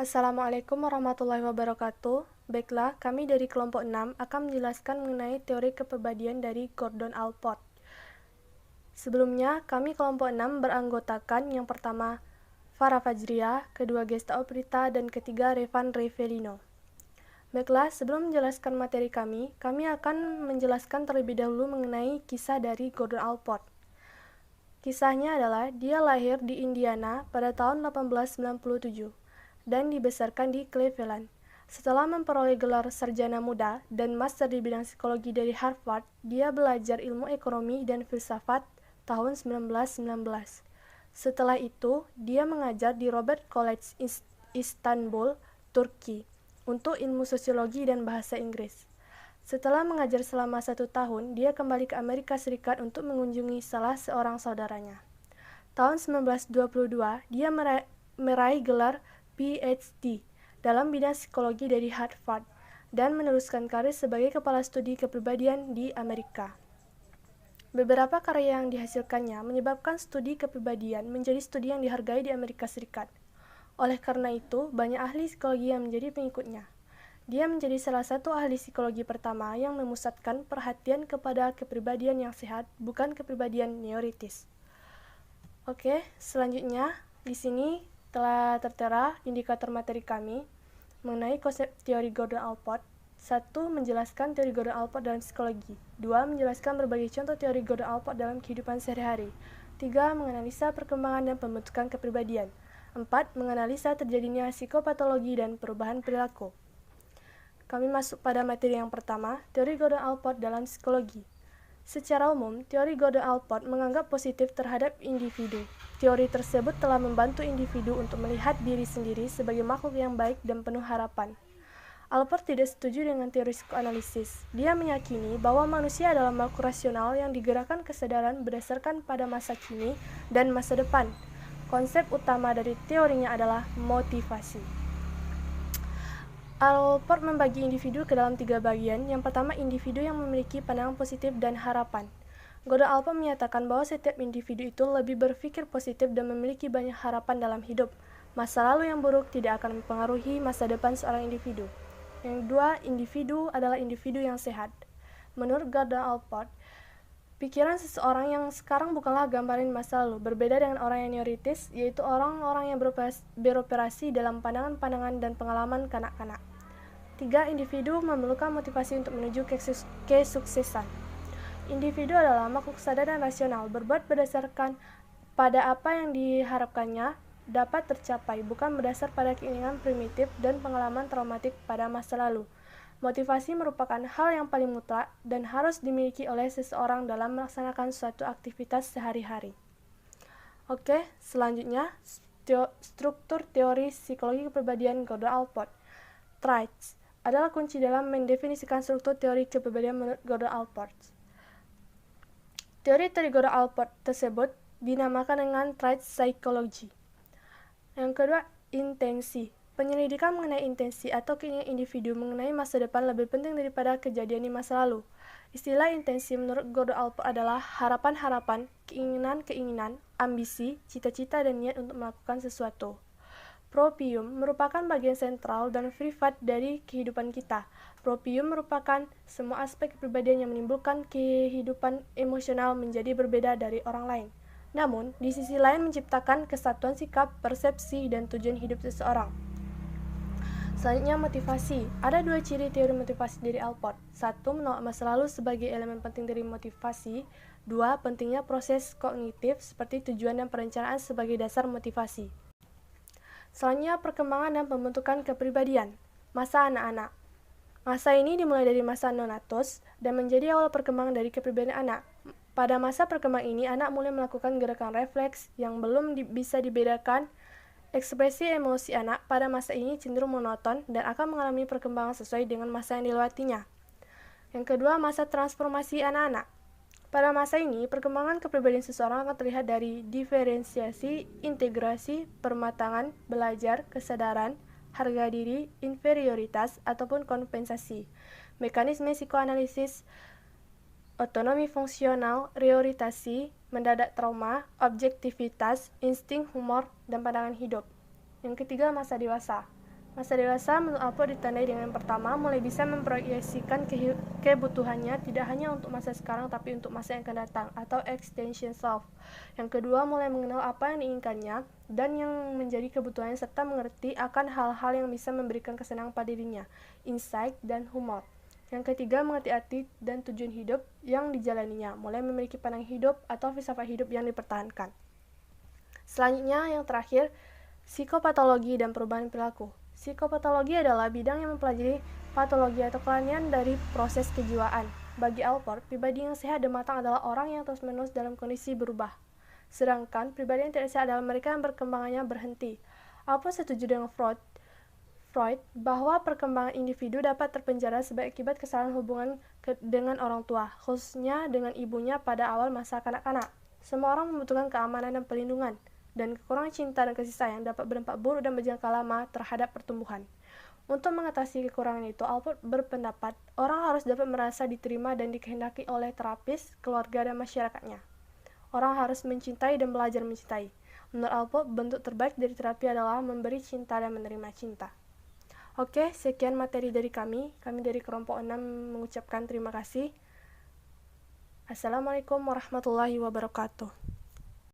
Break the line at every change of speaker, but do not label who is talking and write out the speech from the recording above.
Assalamualaikum warahmatullahi wabarakatuh. Baiklah, kami dari kelompok 6 akan menjelaskan mengenai teori kepribadian dari Gordon Allport. Sebelumnya, kami kelompok 6 beranggotakan yang pertama Farah Fajriah, kedua Gesta Oprita, dan ketiga Revan Revelino. Baiklah, sebelum menjelaskan materi kami akan menjelaskan terlebih dahulu mengenai kisah dari Gordon Allport. Kisahnya adalah dia lahir di Indiana pada tahun 1897 dan dibesarkan di Cleveland. Setelah memperoleh gelar sarjana muda dan master di bidang psikologi dari Harvard, dia belajar ilmu ekonomi dan filsafat tahun 1919. Setelah itu, dia mengajar di Robert College Istanbul, Turki, untuk ilmu sosiologi dan bahasa Inggris. Setelah mengajar selama 1 tahun, dia kembali ke Amerika Serikat untuk mengunjungi salah seorang saudaranya. Tahun 1922, dia meraih gelar PhD dalam bidang psikologi dari Harvard dan meneruskan karir sebagai kepala studi kepribadian di Amerika. Beberapa karya yang dihasilkannya menyebabkan studi kepribadian menjadi studi yang dihargai di Amerika Serikat. Oleh karena itu, banyak ahli psikologi yang menjadi pengikutnya. Dia menjadi salah satu ahli psikologi pertama yang memusatkan perhatian kepada kepribadian yang sehat, bukan kepribadian neurotis. Oke, selanjutnya di sini telah tertera indikator materi kami mengenai konsep teori Gordon Allport. 1. Menjelaskan teori Gordon Allport dalam psikologi. 2. Menjelaskan berbagai contoh teori Gordon Allport dalam kehidupan sehari-hari. 3. Menganalisa perkembangan dan pembentukan kepribadian. 4. Menganalisa terjadinya psikopatologi dan perubahan perilaku. Kami masuk pada materi yang pertama, teori Gordon Allport dalam psikologi. Secara umum, teori Gordon Allport menganggap positif terhadap individu. Teori tersebut telah membantu individu untuk melihat diri sendiri sebagai makhluk yang baik dan penuh harapan. Allport tidak setuju dengan teori psikoanalisis. Dia meyakini bahwa manusia adalah makhluk rasional yang digerakkan kesadaran berdasarkan pada masa kini dan masa depan. Konsep utama dari teorinya adalah motivasi. Allport membagi individu ke dalam 3 bagian. Yang pertama, individu yang memiliki pandangan positif dan harapan. Gordon Allport menyatakan bahwa setiap individu itu lebih berpikir positif dan memiliki banyak harapan dalam hidup. Masa lalu yang buruk tidak akan mempengaruhi masa depan seorang individu. Yang kedua, individu adalah individu yang sehat. Menurut Gordon Allport, pikiran seseorang yang sekarang bukanlah gambaran masa lalu, berbeda dengan orang yang neurotis, yaitu orang-orang yang beroperasi dalam pandangan-pandangan dan pengalaman kanak-kanak. 3. Individu memerlukan motivasi untuk menuju kesuksesan. Individu adalah makhluk sadar dan rasional, berbuat berdasarkan pada apa yang diharapkannya dapat tercapai, bukan berdasar pada keinginan primitif dan pengalaman traumatik pada masa lalu. Motivasi merupakan hal yang paling mutlak dan harus dimiliki oleh seseorang dalam melaksanakan suatu aktivitas sehari-hari. Oke, selanjutnya struktur teori psikologi kepribadian Gordon Allport. Traits adalah kunci dalam mendefinisikan struktur teori kepribadian menurut Gordon Allport. Teori Gordon Allport tersebut dinamakan dengan traits psychology. Yang kedua, intensi. Penyelidikan mengenai intensi atau keinginan individu mengenai masa depan lebih penting daripada kejadian di masa lalu. Istilah intensi menurut Gordon Allport adalah harapan-harapan, keinginan-keinginan, ambisi, cita-cita dan niat untuk melakukan sesuatu. Proprium merupakan bagian sentral dan privat dari kehidupan kita. Proprium merupakan semua aspek kepribadian yang menimbulkan kehidupan emosional menjadi berbeda dari orang lain. Namun, di sisi lain menciptakan kesatuan sikap, persepsi, dan tujuan hidup seseorang. Selanjutnya, motivasi. Ada 2 ciri teori motivasi dari Allport. 1. Menolak masa lalu sebagai elemen penting dari motivasi. 2. Pentingnya proses kognitif seperti tujuan dan perencanaan sebagai dasar motivasi. Selanjutnya, perkembangan dan pembentukan kepribadian. Masa anak-anak. Masa ini dimulai dari masa nonatus dan menjadi awal perkembangan dari kepribadian anak. Pada masa perkembangan ini, anak mulai melakukan gerakan refleks yang belum bisa dibedakan. Ekspresi emosi anak pada masa ini cenderung monoton dan akan mengalami perkembangan sesuai dengan masa yang dilewatinya. Yang kedua, masa transformasi anak-anak. Pada masa ini, perkembangan kepribadian seseorang akan terlihat dari diferensiasi, integrasi, permatangan, belajar, kesadaran, harga diri, inferioritas, ataupun kompensasi. Mekanisme psikoanalisis, otonomi fungsional, reorientasi, mendadak trauma, objektivitas, insting humor, dan pandangan hidup. Yang ketiga, masa dewasa. Masa dewasa menurut Alport ditandai dengan yang pertama, mulai bisa memproyeksikan kebutuhannya tidak hanya untuk masa sekarang tapi untuk masa yang akan datang, atau extension self. Yang kedua, mulai mengenal apa yang diinginkannya dan yang menjadi kebutuhannya serta mengerti akan hal-hal yang bisa memberikan kesenangan pada dirinya, insight dan humor. Yang ketiga, mengerti arti dan tujuan hidup yang dijalaninya, mulai memiliki pandangan hidup atau filsafat hidup yang dipertahankan. Selanjutnya, yang terakhir, psikopatologi dan perubahan perilaku. Psikopatologi adalah bidang yang mempelajari patologi atau kelainan dari proses kejiwaan. Bagi Alport, pribadi yang sehat dan matang adalah orang yang terus-menerus dalam kondisi berubah. Sedangkan pribadi yang tidak sehat adalah mereka yang perkembangannya berhenti. Alport setuju dengan Freud bahwa perkembangan individu dapat terpenjara sebagai akibat kesalahan hubungan dengan orang tua, khususnya dengan ibunya pada awal masa kanak-kanak. Semua orang membutuhkan keamanan dan perlindungan, dan kekurangan cinta dan kasih sayang dapat berdampak buruk dan berjangka lama terhadap pertumbuhan. Untuk mengatasi kekurangan itu, Alport berpendapat orang harus dapat merasa diterima dan dikehendaki oleh terapis, keluarga, dan masyarakatnya. Orang harus mencintai dan belajar mencintai. Menurut Alport, bentuk terbaik dari terapi adalah memberi cinta dan menerima cinta. Oke, sekian materi dari kami. Kami dari kelompok 6 mengucapkan terima kasih. Assalamualaikum warahmatullahi wabarakatuh.